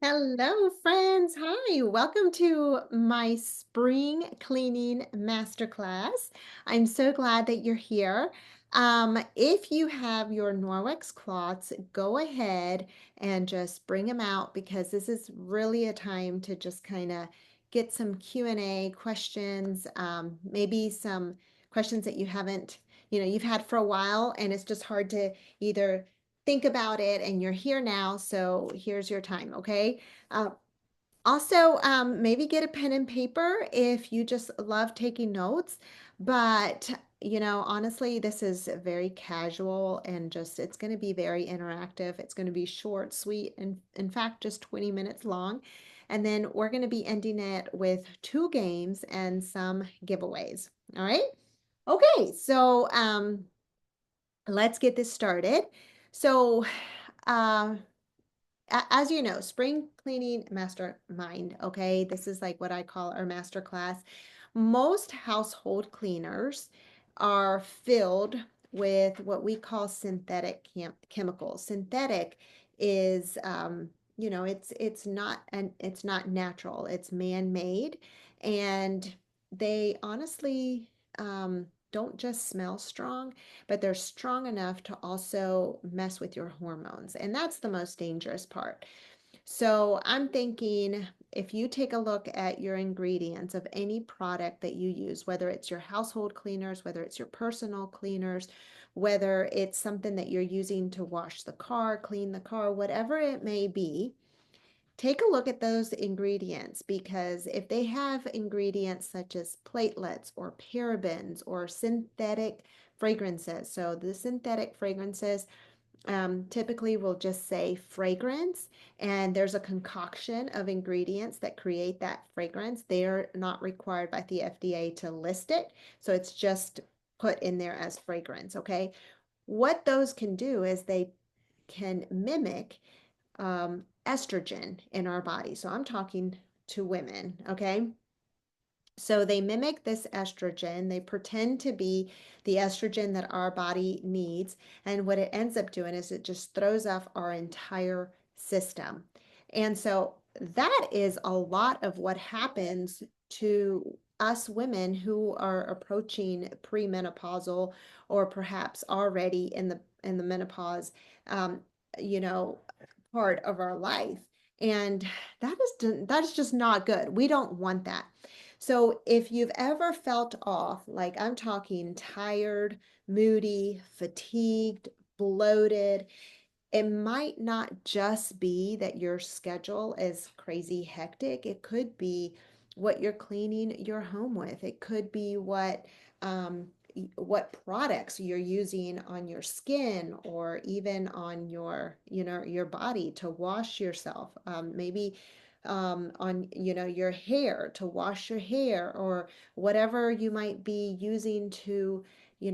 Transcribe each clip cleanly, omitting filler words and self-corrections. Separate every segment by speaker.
Speaker 1: Hello, friends. Hi, welcome to my spring cleaning masterclass. I'm so glad that you're here. If you have your Norwex cloths, go ahead and just bring them out because this is really a time to just kind of get some Q&A questions, maybe some questions that you haven't, you've had for a while, and it's just hard to either think about it, and you're here now, so here's your time, okay? Uh, Also, maybe get a pen and paper if you just love taking notes. But, honestly, this is very casual and just it's going to be very interactive. It's going to be short, sweet, and in fact, just 20 minutes long. And then we're going to be ending it with two games and some giveaways. All right. Okay, so let's get this started. So, uh, as you know, spring cleaning mastermind, okay? This is like what I call our master class. Most household cleaners are filled with what we call synthetic chemicals. Synthetic is, it's not natural. It's man-made, and they honestly don't just smell strong, but they're strong enough to also mess with your hormones. And that's the most dangerous part. So I'm thinking if you take a look at your ingredients of any product that you use, whether it's your household cleaners, whether it's your personal cleaners, whether it's something that you're using to wash the car, clean the car, whatever it may be, take a look at those ingredients because if they have ingredients such as platelets or parabens or synthetic fragrances, so the synthetic fragrances typically will just say fragrance, and there's a concoction of ingredients that create that fragrance. They're not required by the FDA to list it, so it's just put in there as fragrance, okay? What those can do is they can mimic estrogen in our body. So I'm talking to women, okay? So they mimic this estrogen. They pretend to be the estrogen that our body needs. And what it ends up doing is it just throws off our entire system. And so that is a lot of what happens to us women who are approaching premenopausal or perhaps already in the menopause, um, you know, part of our life. And that is just not good. We don't want that. So if you've ever felt off, like I'm talking tired, moody, fatigued, bloated, it might not just be that your schedule is crazy hectic. It could be what you're cleaning your home with. It could be um, what products you're using on your skin or even on your body to wash yourself. Maybe on your hair to wash your hair or whatever you might be using to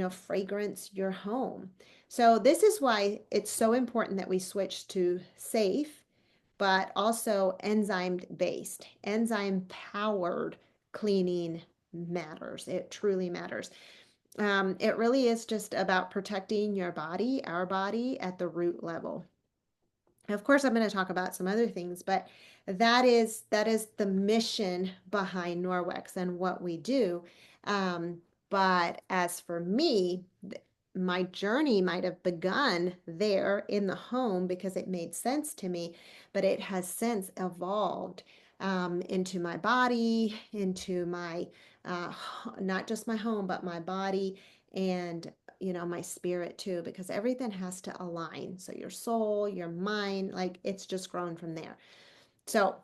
Speaker 1: fragrance your home. So this is why it's so important that we switch to safe, but also enzyme based, enzyme powered cleaning matters. It truly matters. It really is just about protecting your body, our body at the root level. Of course, I'm going to talk about some other things, but that is the mission behind Norwex and what we do. But as for me, my journey might have begun there in the home because it made sense to me, but it has since evolved into my body, into my uh, not just my home, but my body and my spirit too, because everything has to align. So your soul, your mind, like it's just grown from there. So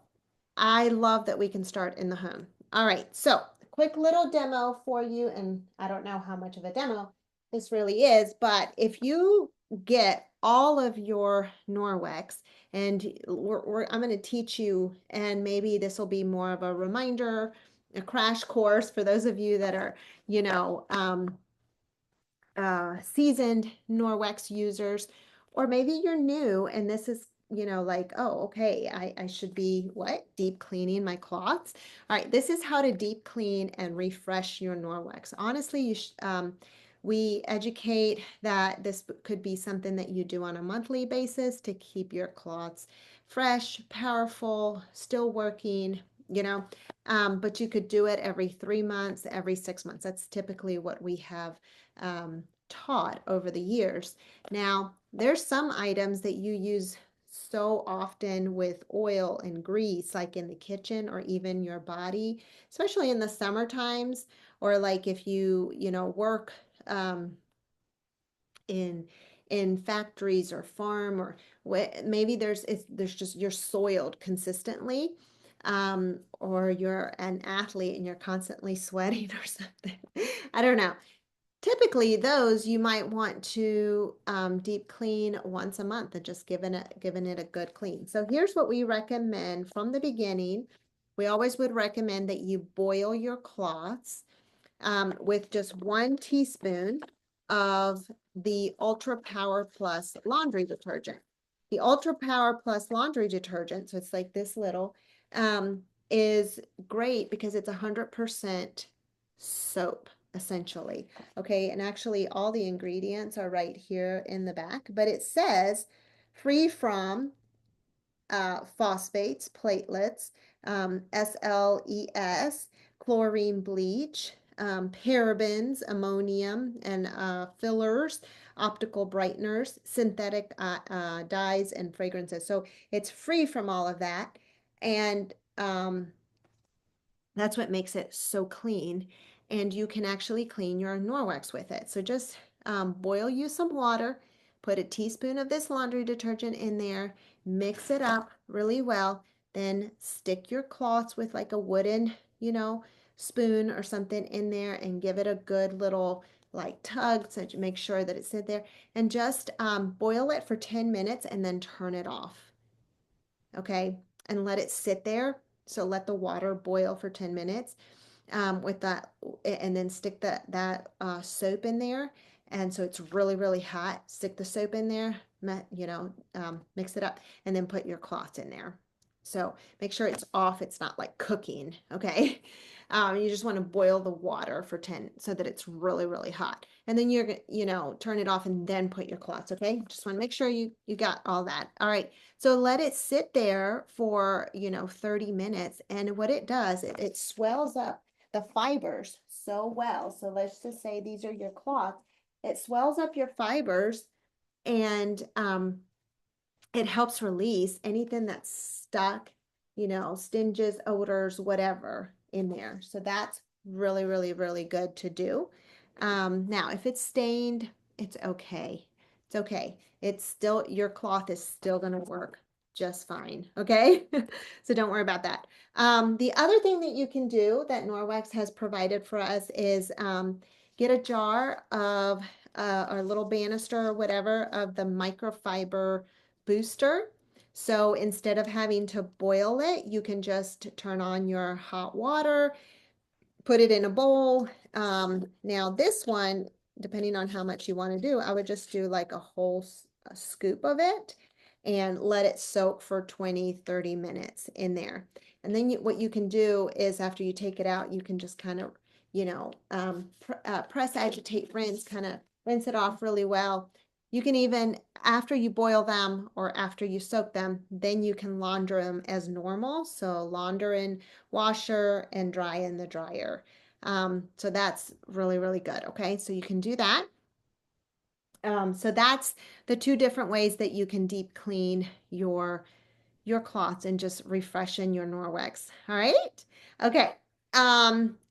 Speaker 1: I love that we can start in the home. All right, so quick little demo for you, and I don't know how much of a demo this really is, but if you get all of your Norwex, and I'm going to teach you, and maybe this will be more of a reminder, a crash course for those of you that are, you know, seasoned Norwex users, or maybe you're new and this is, like, oh, okay, I should be what? Deep cleaning my cloths. All right, this is how to deep clean and refresh your Norwex. Honestly, We educate that this could be something that you do on a monthly basis to keep your cloths fresh, powerful, still working, you know. But you could do it every 3 months, every 6 months. That's typically what we have taught over the years. Now, there's some items that you use so often with oil and grease, like in the kitchen or even your body, especially in the summer times, or like if you work um, in factories or farm, or maybe there's just you're soiled consistently, or you're an athlete and you're constantly sweating or something. I don't know. Typically, those you might want to deep clean once a month and just giving it a good clean. So here's what we recommend from the beginning. We always would recommend that you boil your cloths with just 1 teaspoon of the Ultra Power Plus laundry detergent. The Ultra Power Plus laundry detergent, so it's like this little, is great because it's 100% soap, essentially. Okay, and actually all the ingredients are right here in the back, but it says free from phosphates, platelets, SLES, chlorine bleach, parabens, ammonium, and fillers, optical brighteners, synthetic dyes, and fragrances. So it's free from all of that. And that's what makes it so clean. And you can actually clean your Norwex with it. So just boil you some water, put a teaspoon of this laundry detergent in there, mix it up really well, then stick your cloths with like a wooden, spoon or something in there and give it a good little like tug so to make sure that it's sit there, and just boil it for 10 minutes and then turn it off. Okay, and let it sit there. So let the water boil for 10 minutes with that, and then stick that soap in there. And so it's really, really hot. Stick the soap in there, mix it up, and then put your cloth in there. So make sure it's off. It's not like cooking, okay? You just want to boil the water for 10 so that it's really, really hot. And then turn it off and then put your cloths, okay? Just want to make sure you got all that. All right. So let it sit there for, 30 minutes. And what it does, it swells up the fibers so well. So let's just say these are your cloths. It swells up your fibers, and it helps release anything that's stuck, stinges, odors, whatever in there. So that's really, really, really good to do. Now, if it's stained, it's okay. It's okay. Your cloth is still going to work just fine. Okay. So don't worry about that. The other thing that you can do that Norwex has provided for us is get a jar of or a little banister or whatever of the microfiber booster. So instead of having to boil it, you can just turn on your hot water, put it in a bowl. Now this one, depending on how much you want to do, I would just do like a whole scoop of it and let it soak for 20-30 minutes in there. And then what you can do is after you take it out, you can just kind of, press, agitate, rinse, kind of rinse it off really well. You can even, after you boil them or after you soak them, then you can launder them as normal. So launder in washer and dry in the dryer. So that's really, really good. Okay, so you can do that. So that's the two different ways that you can deep clean your cloths and just refreshen your Norwex. All right. Okay.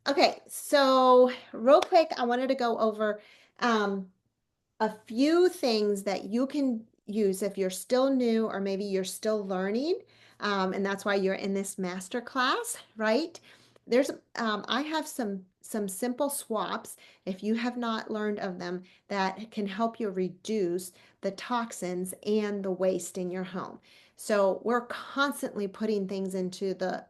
Speaker 1: Okay. So real quick, I wanted to go over a few things that you can use if you're still new or maybe you're still learning, and that's why you're in this master class, right? I have some simple swaps if you have not learned of them that can help you reduce the toxins and the waste in your home. So we're constantly putting things into the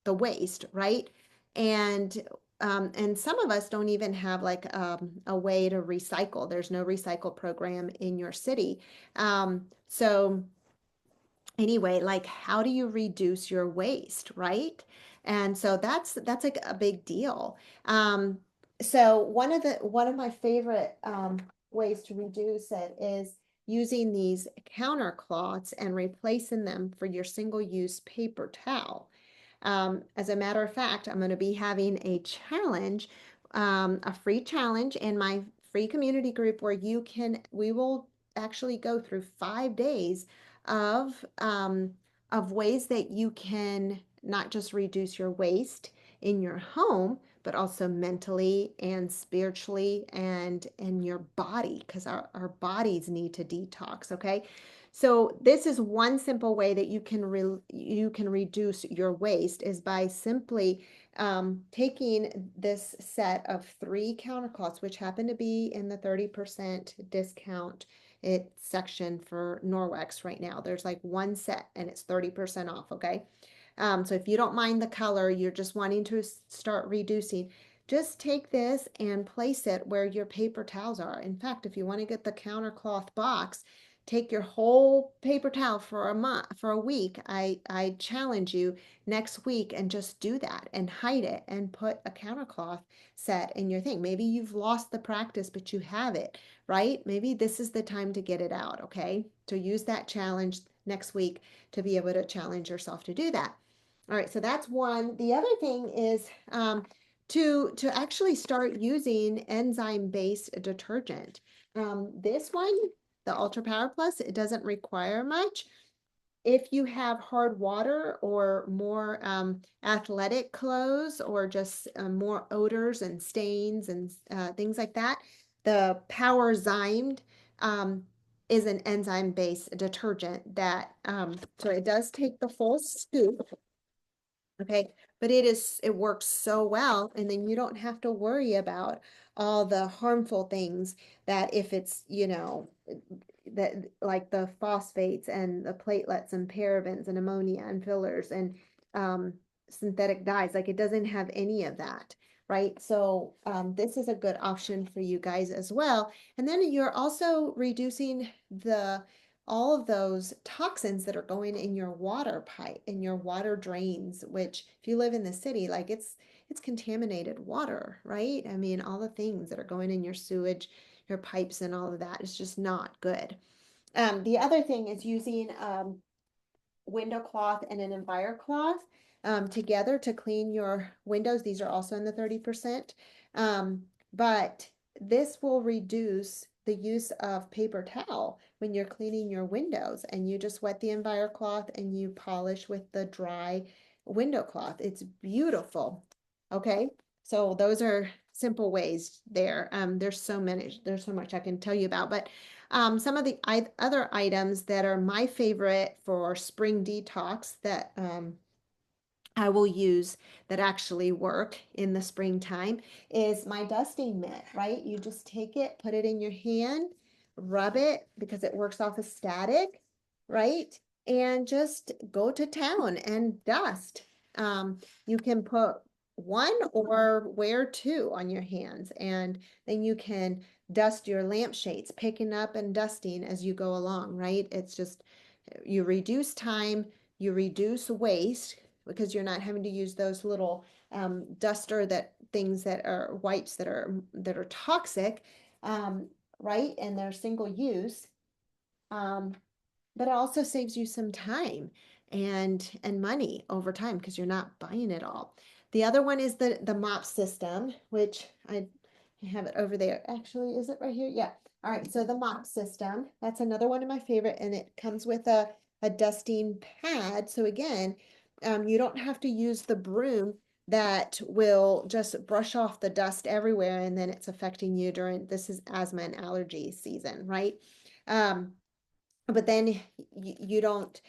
Speaker 1: waste, right? And some of us don't even have like a way to recycle. There's no recycle program in your city. So anyway, like how do you reduce your waste, right? And so that's like a big deal. So one of my favorite ways to reduce it is using these counter cloths and replacing them for your single-use paper towel. As a matter of fact, I'm going to be having a challenge, a free challenge in my free community group where we will actually go through 5 days of ways that you can not just reduce your waste in your home, but also mentally and spiritually and in your body, because our bodies need to detox. Okay. So this is one simple way that you can reduce your waste is by simply taking this set of 3 countercloths, which happen to be in the 30% discount section for Norwex right now. There's like one set and it's 30% off. Okay. So if you don't mind the color, you're just wanting to start reducing, just take this and place it where your paper towels are. In fact, if you want to get the counter cloth box, take your whole paper towel for a month, for a week. I challenge you next week and just do that and hide it and put a countercloth set in your thing. Maybe you've lost the practice, but you have it, right? Maybe this is the time to get it out, okay? So use that challenge next week to be able to challenge yourself to do that. All right, so that's one. The other thing is to actually start using enzyme-based detergent. This one, the Ultra Power Plus, it doesn't require much. If you have hard water or more athletic clothes or just more odors and stains and things like that, the Power Zymed is an enzyme-based detergent that so it does take the full scoop. Okay, but it works so well, and then you don't have to worry about all the harmful things that if it's, that like the phosphates and the platelets and parabens and ammonia and fillers and um, synthetic dyes, like it doesn't have any of that, right? So this is a good option for you guys as well. And then you're also reducing the all of those toxins that are going in your water pipe, in your water drains, which if you live in the city, like it's contaminated water, right? I mean, all the things that are going in your sewage, your pipes and all of that is just not good. The other thing is using window cloth and an EnviroCloth together to clean your windows. These are also in the 30%. But this will reduce the use of paper towel when you're cleaning your windows and you just wet the EnviroCloth and you polish with the dry window cloth. It's beautiful. Okay. So those are simple ways there. There's so many, there's so much I can tell you about, but some of the other items that are my favorite for spring detox that I will use that actually work in the springtime is my dusting mitt, right? You just take it, put it in your hand, rub it because it works off of static, right? And just go to town and dust. You can put one or wear two on your hands, and then you can dust your lampshades, picking up and dusting as you go along, right? It's just you reduce time, you reduce waste because you're not having to use those little duster that things that are wipes that are toxic, right? And they're single use. Um, but it also saves you some time and money over time because you're not buying it all. The other one is the mop system, which I have it over there. Actually, is it right here? Yeah. All right. So the mop system, that's another one of my favorite, and it comes with a dusting pad. So again, you don't have to use the broom that will just brush off the dust everywhere, and then it's affecting you during this is asthma and allergy season, right? Um, but then you don't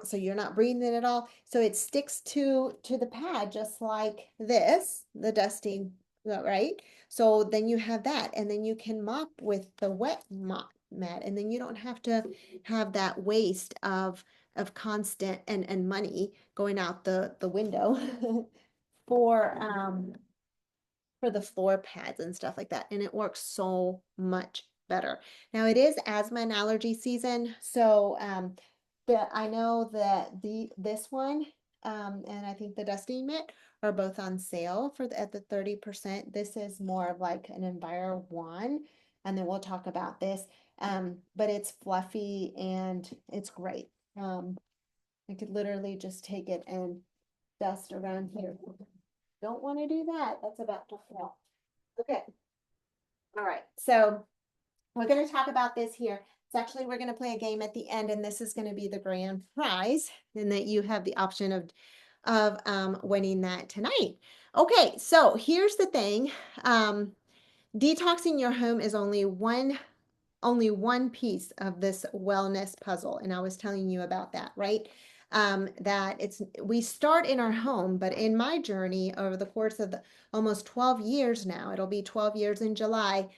Speaker 1: so you're not breathing it at all, so it sticks to the pad just like this, the dusting, right? So then you have that, and then you can mop with the wet mop mat, and then you don't have to have that waste of constant and money going out the window for for the floor pads and stuff like that. And it works so much better. Now it is asthma and allergy season. So but I know that this one and I think the dusting mitt are both on sale at the 30%. This is more of like an Enviro one, and then we'll talk about this. But it's fluffy and it's great. I could literally just take it and dust around here. Don't want to do that. That's about to fall. Okay. All right. So we're going to talk about this here. It's actually, we're going to play a game at the end, and this is going to be the grand prize, and that you have the option of winning that tonight. Okay, so here's the thing. Detoxing your home is only one piece of this wellness puzzle, and I was telling you about that, right? That we start in our home, but in my journey over the course of almost 12 years now, it'll be 12 years in July,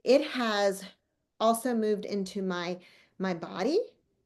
Speaker 1: it has also moved into my body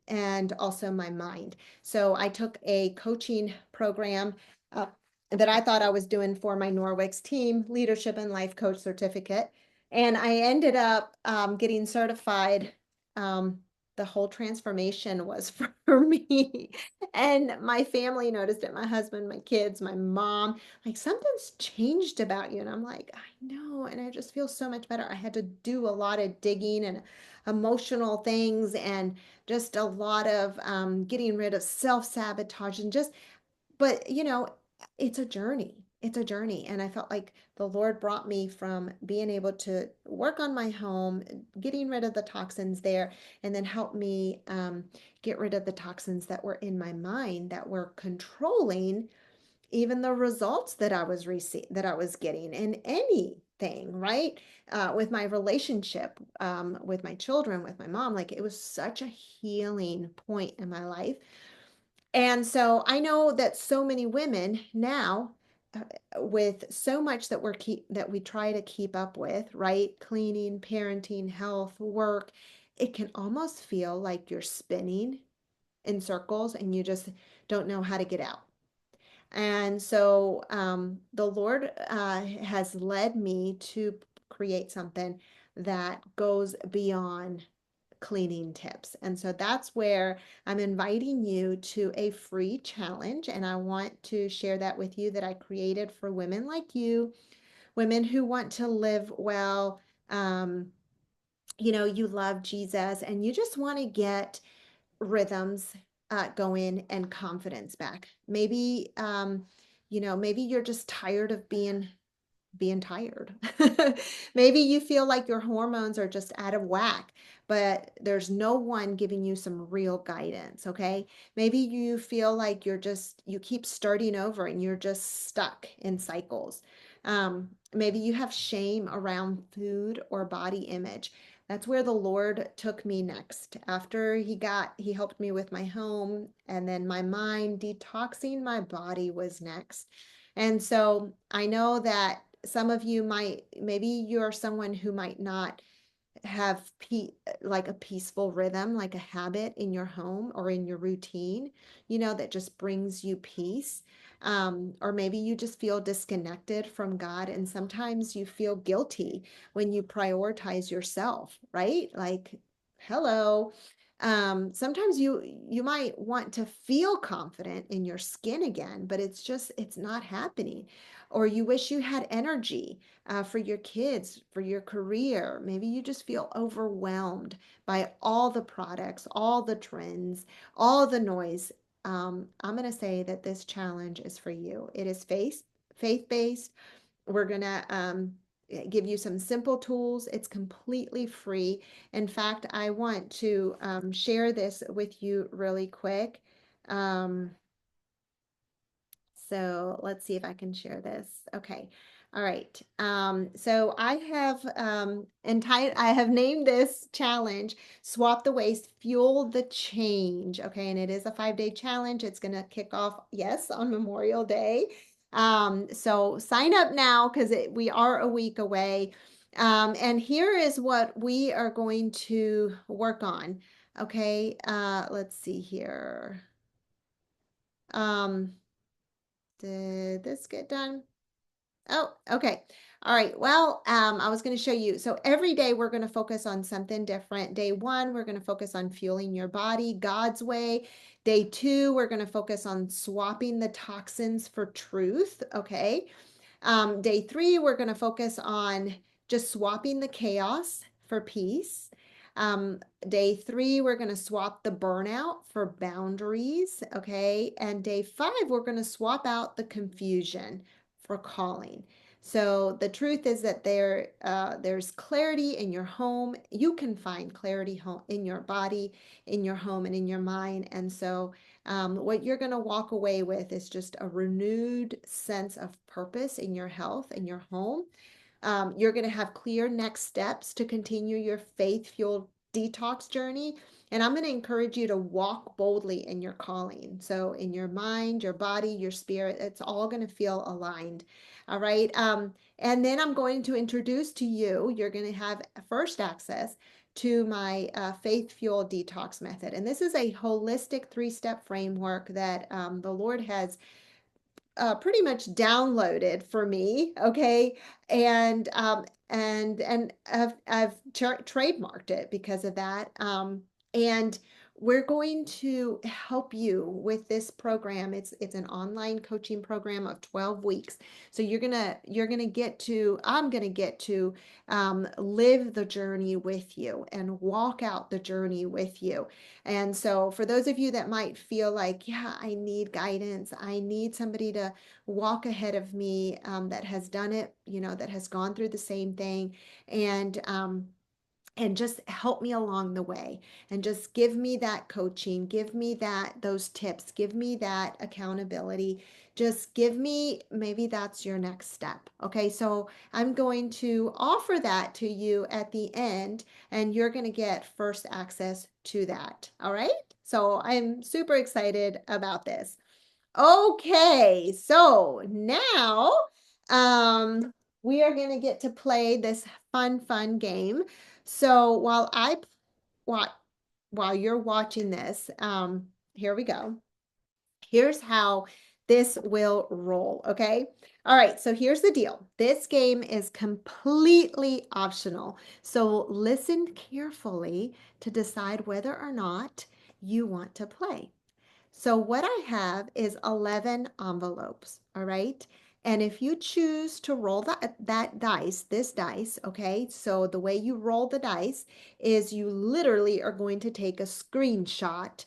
Speaker 1: and also my mind. So I took a coaching program uh, that I thought I was doing for my Norwex team leadership and life coach certificate, and I ended up getting certified. Um, the whole transformation was for me, and my family noticed it. My husband, my kids, my mom, like, something's changed about you. And I'm like, I know. And I just feel so much better. I had to do a lot of digging and emotional things, and just a lot of getting rid of self-sabotage, and just, but it's a journey. It's a journey. And I felt like the Lord brought me from being able to work on my home, getting rid of the toxins there, and then help me get rid of the toxins that were in my mind that were controlling even the results that I was getting in anything, right? With my relationship, with my children, with my mom, like, it was such a healing point in my life. And so I know that so many women now, with so much that we try to keep up with, right? Cleaning, parenting, health, work, it can almost feel like you're spinning in circles and you just don't know how to get out. And so the Lord has led me to create something that goes beyond cleaning tips. And so that's where I'm inviting you to a free challenge. And I want to share that with you, that I created for women like you, women who want to live well. Um, you love Jesus and you just want to get rhythms going and confidence back. Maybe you're just tired of being tired. Maybe you feel like your hormones are just out of whack, but there's no one giving you some real guidance, okay? Maybe you feel like you keep starting over and you're just stuck in cycles. Maybe you have shame around food or body image. That's where the Lord took me next. After he helped me with my home, and then my mind, detoxing my body was next. And so I know that some of you maybe you're someone who might not have like a peaceful rhythm, like a habit in your home or in your routine, that just brings you peace. Or maybe you just feel disconnected from God, and sometimes you feel guilty when you prioritize yourself, right? Like, hello. Sometimes you might want to feel confident in your skin again, but it's not happening. Or you wish you had energy for your kids, for your career. Maybe you just feel overwhelmed by all the products, all the trends, all the noise. I'm going to say that this challenge is for you. It is faith-based. We're going to give you some simple tools. It's completely free. In fact, I want to share this with you really quick. Um, so let's see if I can share this. Okay. All right. So I have named this challenge Swap the Waste, Fuel the Change. Okay, and it is a 5-day challenge. It's gonna kick off, yes, on Memorial Day. So sign up now because we are a week away. And here is what we are going to work on. Okay, let's see here. Did this get done? Oh, okay. All right. Well, I was going to show you. So every day we're going to focus on something different. Day one, we're going to focus on fueling your body God's way. Day two, we're going to focus on swapping the toxins for truth. Okay. Day three, we're going to focus on just swapping the chaos for peace. Um, Day three, we're going to swap the burnout for boundaries. Okay. And day five, we're going to swap out the confusion for calling. So the truth is that there's clarity in your home. You can find clarity in your body, in your home, and in your mind. And so what you're going to walk away with is just a renewed sense of purpose in your health, in your home. You're going to have clear next steps to continue your faith-fueled detox journey. And I'm going to encourage you to walk boldly in your calling. So, in your mind, your body, your spirit, it's all going to feel aligned. All right. And then I'm going to introduce to you, you're going to have first access to my faith fueled detox method. And this is a holistic 3-step framework that the Lord has pretty much downloaded for me, okay, and I've trademarked it because of that, and we're going to help you with this program. It's an online coaching program of 12 weeks. So you're gonna get to I'm gonna get to live the journey with you and walk out the journey with you. And so, for those of you that might feel like, yeah, I need guidance, I need somebody to walk ahead of me that has done it, that has gone through the same thing, and just help me along the way, and just give me that coaching, give me those tips, give me that accountability, just give me, maybe that's your next step. Okay, so I'm going to offer that to you at the end, and you're going to get first access to that. All right, so I'm super excited about this. Okay, so now um, we are going to get to play this fun game. So while while you're watching this, here we go. Here's how this will roll, okay? All right, so here's the deal. This game is completely optional. So listen carefully to decide whether or not you want to play. So what I have is 11 envelopes, all right? And if you choose to roll that dice, this dice, okay? So the way you roll the dice is you literally are going to take a screenshot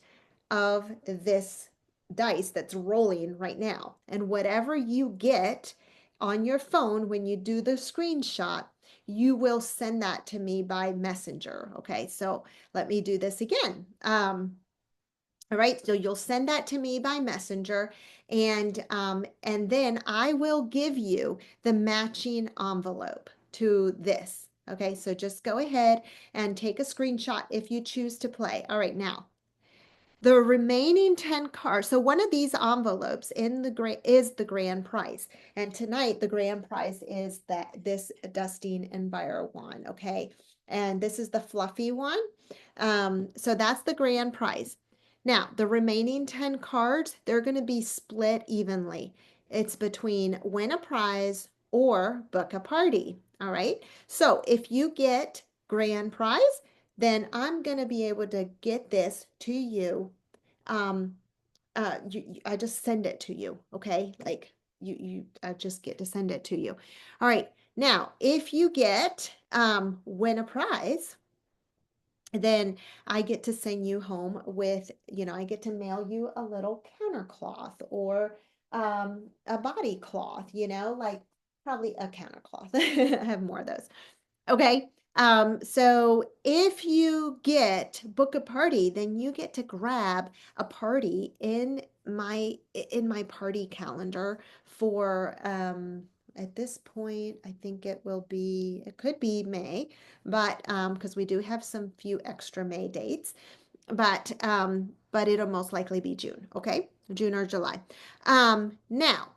Speaker 1: of this dice that's rolling right now. And whatever you get on your phone when you do the screenshot, you will send that to me by messenger, okay? So let me do this again. All right, so you'll send that to me by messenger, and then I will give you the matching envelope to this. Okay, so just go ahead and take a screenshot if you choose to play. All right, now the remaining 10 cards. So one of these envelopes is the grand prize. And tonight the grand prize is this dusting and Bio one, okay? And this is the fluffy one. So that's the grand prize. Now, the remaining 10 cards, they're going to be split evenly. It's between win a prize or book a party. All right. So if you get grand prize, then I'm going to be able to get this to you. Um, I just send it to you, okay? Like I just get to send it to you. All right. Now, if you get win a prize, then I get to send you home with, I get to mail you a little counter cloth or a body cloth, like probably a counter cloth. I have more of those. Okay. So if you get book a party, then you get to grab a party in my party calendar for at this point, I think it could be May, but because we do have some few extra May dates, but it'll most likely be June, okay? June or July. Now,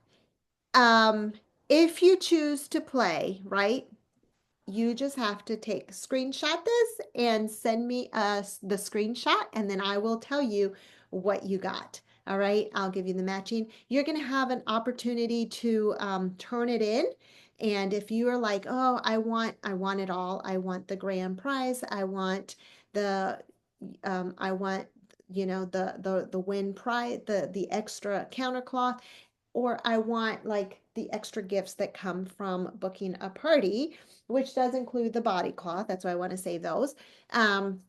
Speaker 1: um, if you choose to play, right? You just have to screenshot this and send me the screenshot, and then I will tell you what you got. All right, I'll give you the matching. You're going to have an opportunity to turn it in And if you are like, oh, I want it all. I want the grand prize. I want the, I want, the win prize, the extra countercloth, or I want like the extra gifts that come from booking a party, which does include the body cloth. That's why I want to save those. Um,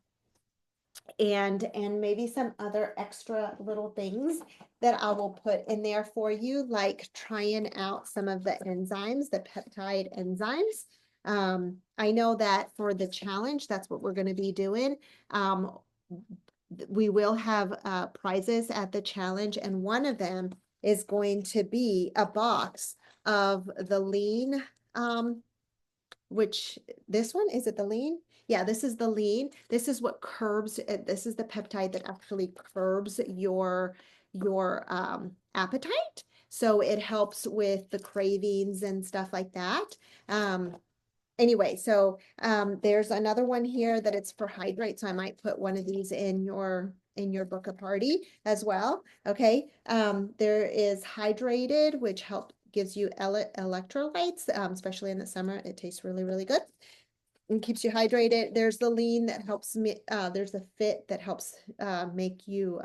Speaker 1: and maybe some other extra little things that I will put in there for you, like trying out some of the enzymes, the peptide enzymes. I know that for the challenge, that's what we're going to be doing. Um, we will have prizes at the challenge, and one of them is going to be a box of the lean, um, which this one, is it the lean? Yeah, this is the lean. This is what curbs, this is the peptide that actually curbs your appetite. So it helps with the cravings and stuff like that. Anyway, so there's another one here that it's for hydrate. So I might put one of these in your book a party as well. Okay. There is hydrated, which gives you electrolytes, especially in the summer. It tastes really, really good and keeps you hydrated. There's the lean that helps me. There's the fit that helps make you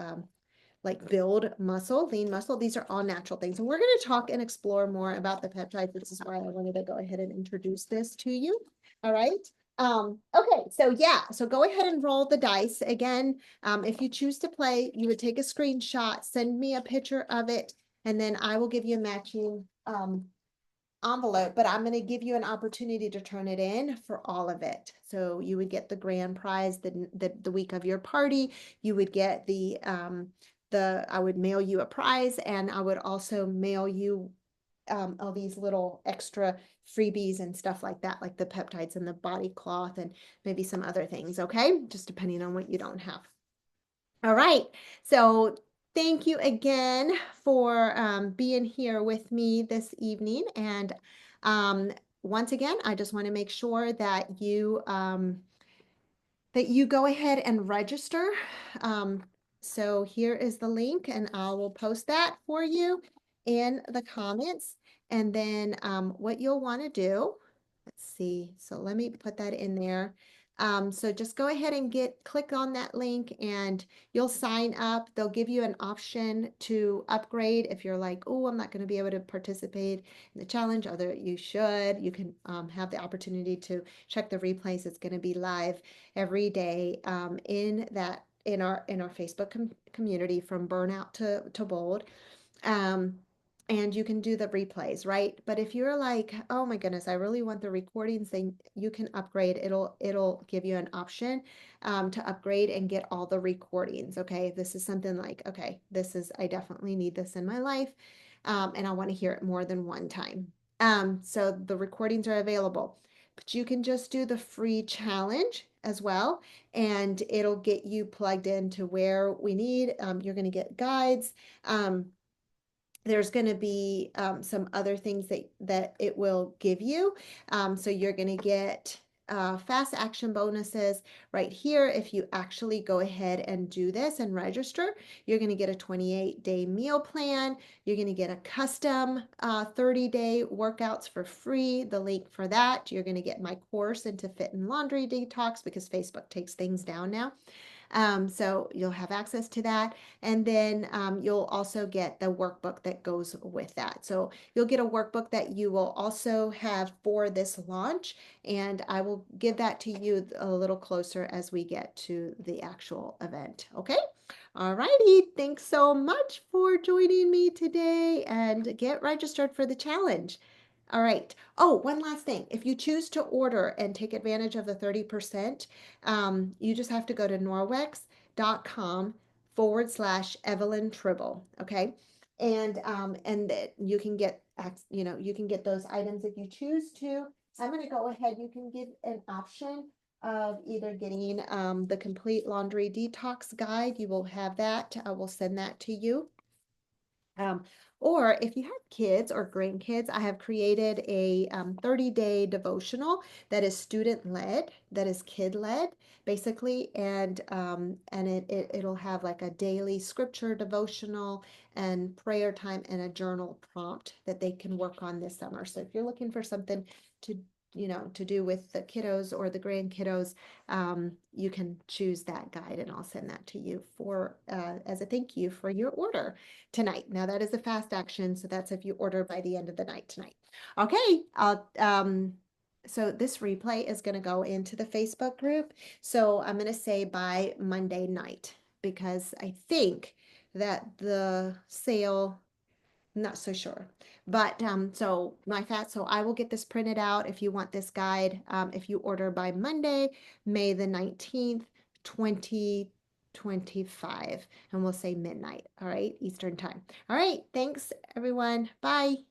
Speaker 1: like build muscle, lean muscle. These are all natural things. And we're going to talk and explore more about the peptides. This is why I wanted to go ahead and introduce this to you. All right. Okay, so yeah, so go ahead and roll the dice. Again, if you choose to play, you would take a screenshot, send me a picture of it, and then I will give you a matching envelope, but I'm going to give you an opportunity to turn it in for all of it. So you would get the grand prize the week of your party. You would get I would mail you a prize, and I would also mail you all these little extra freebies and stuff like that, like the peptides and the body cloth and maybe some other things. Okay, just depending on what you don't have. All right. So thank you again for being here with me this evening. And um, once again, I just want to make sure that you go ahead and register. So here is the link, and I will post that for you in the comments. And then what you'll want to do, let's see. So let me put that in there. So just go ahead and click on that link and you'll sign up. They'll give you an option to upgrade if you're like, oh, I'm not going to be able to participate in the challenge, although you should. You can have the opportunity to check the replays. It's going to be live every day in our Facebook community, from burnout to bold. Um, and you can do the replays, right? But if you're like, oh my goodness, I really want the recordings, then you can upgrade. It'll give you an option to upgrade and get all the recordings. Okay, this is something like, okay, I definitely need this in my life, and I want to hear it more than one time. So the recordings are available, but you can just do the free challenge as well, and it'll get you plugged into where we need. You're going to get guides. There's going to be some other things that it will give you. So you're going to get fast action bonuses right here. If you actually go ahead and do this and register, you're going to get a 28-day meal plan. You're going to get a custom 30-day workouts for free. The link for that. You're going to get my course into fit and laundry detox, because Facebook takes things down now. So you'll have access to that. And then you'll also get the workbook that goes with that. So you'll get a workbook that you will also have for this launch. And I will give that to you a little closer as we get to the actual event. Okay. All righty. Thanks so much for joining me today, and get registered for the challenge. All right. Oh, one last thing. If you choose to order and take advantage of the 30%, you just have to go to norwex.com/Evelyn Tribble. Okay. And that you can get, you can get those items if you choose to. I'm going to go ahead. You can get an option of either getting the complete laundry detox guide. You will have that. I will send that to you. Um, or if you have kids or grandkids, I have created a 30-day devotional that is student-led, that is kid-led, basically, and it'll have like a daily scripture devotional and prayer time and a journal prompt that they can work on this summer. So if you're looking for something to to do with the kiddos or the grandkiddos, you can choose that guide, and I'll send that to you for as a thank you for your order tonight. Now that is a fast action, so that's if you order by the end of the night tonight. Okay, so this replay is going to go into the Facebook group. So I'm going to say by Monday night because I think that the sale, not so sure. But so so I will get this printed out if you want this guide. If you order by Monday, May the 19th, 2025, and we'll say midnight. All right, Eastern time. All right, thanks everyone. Bye.